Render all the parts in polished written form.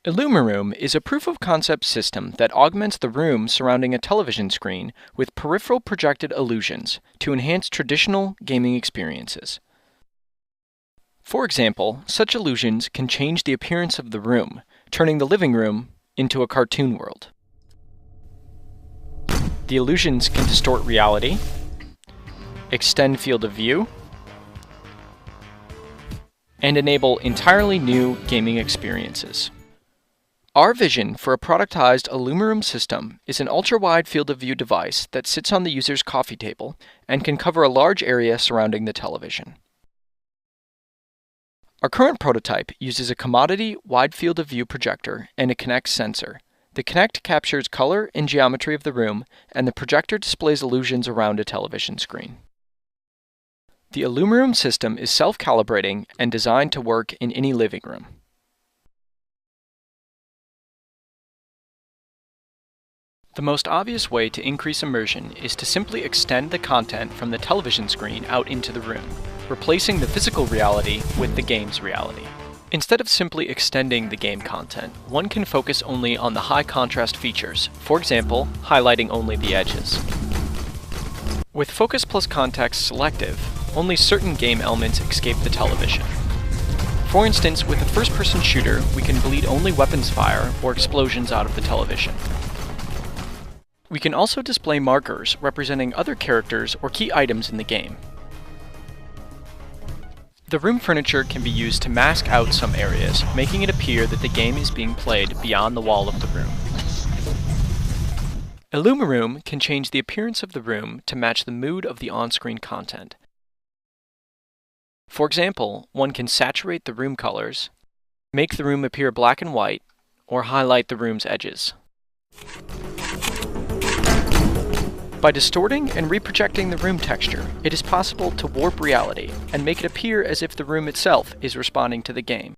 IllumiRoom is a proof-of-concept system that augments the room surrounding a television screen with peripheral projected illusions to enhance traditional gaming experiences. For example, such illusions can change the appearance of the room, turning the living room into a cartoon world. The illusions can distort reality, extend field of view, and enable entirely new gaming experiences. Our vision for a productized IllumiRoom system is an ultra-wide field of view device that sits on the user's coffee table and can cover a large area surrounding the television. Our current prototype uses a commodity wide field of view projector and a Kinect sensor. The Kinect captures color and geometry of the room, and the projector displays illusions around a television screen. The IllumiRoom system is self-calibrating and designed to work in any living room. The most obvious way to increase immersion is to simply extend the content from the television screen out into the room, replacing the physical reality with the game's reality. Instead of simply extending the game content, one can focus only on the high contrast features, for example, highlighting only the edges. With Focus plus Context selective, only certain game elements escape the television. For instance, with a first-person shooter, we can bleed only weapons fire or explosions out of the television. We can also display markers representing other characters or key items in the game. The room furniture can be used to mask out some areas, making it appear that the game is being played beyond the wall of the room. IllumiRoom can change the appearance of the room to match the mood of the on-screen content. For example, one can saturate the room colors, make the room appear black and white, or highlight the room's edges. By distorting and reprojecting the room texture, it is possible to warp reality and make it appear as if the room itself is responding to the game.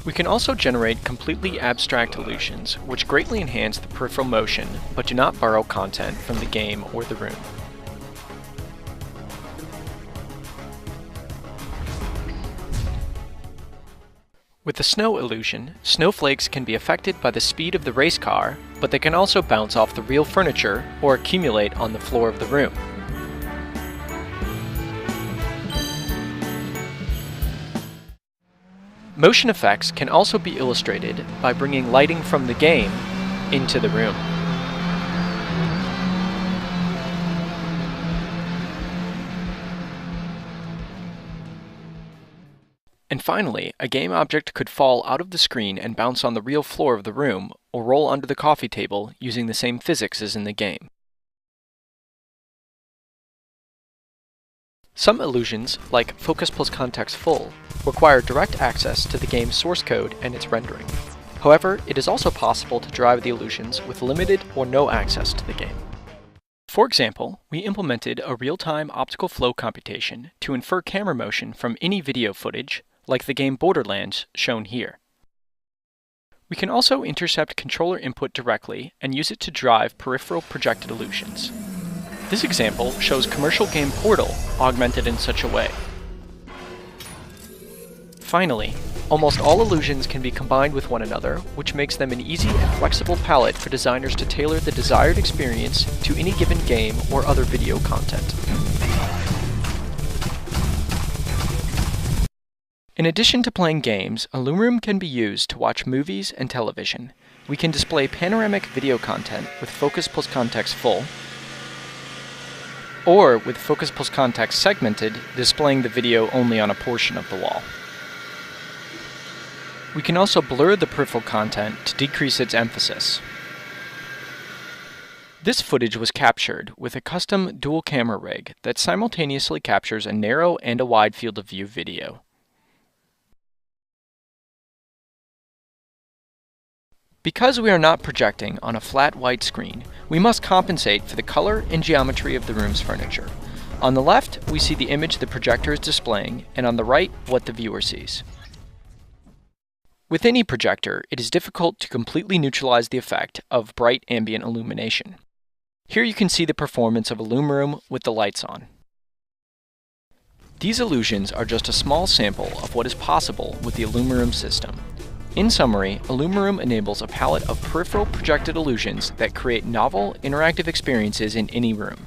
We can also generate completely abstract illusions, which greatly enhance the peripheral motion, but do not borrow content from the game or the room. With the snow illusion, snowflakes can be affected by the speed of the race car, but they can also bounce off the real furniture or accumulate on the floor of the room. Motion effects can also be illustrated by bringing lighting from the game into the room. And finally, a game object could fall out of the screen and bounce on the real floor of the room, or roll under the coffee table using the same physics as in the game. Some illusions, like Focus plus Context Full, require direct access to the game's source code and its rendering. However, it is also possible to drive the illusions with limited or no access to the game. For example, we implemented a real-time optical flow computation to infer camera motion from any video footage, like the game Borderlands shown here. We can also intercept controller input directly and use it to drive peripheral projected illusions. This example shows commercial game Portal augmented in such a way. Finally, almost all illusions can be combined with one another, which makes them an easy and flexible palette for designers to tailor the desired experience to any given game or other video content. In addition to playing games, IllumiRoom can be used to watch movies and television. We can display panoramic video content with Focus plus Context Full, or with Focus plus Context Segmented, displaying the video only on a portion of the wall. We can also blur the peripheral content to decrease its emphasis. This footage was captured with a custom dual camera rig that simultaneously captures a narrow and a wide field of view video. Because we are not projecting on a flat white screen, we must compensate for the color and geometry of the room's furniture. On the left, we see the image the projector is displaying, and on the right, what the viewer sees. With any projector, it is difficult to completely neutralize the effect of bright ambient illumination. Here you can see the performance of IllumiRoom with the lights on. These illusions are just a small sample of what is possible with the IllumiRoom system. In summary, IllumiRoom enables a palette of peripheral projected illusions that create novel, interactive experiences in any room.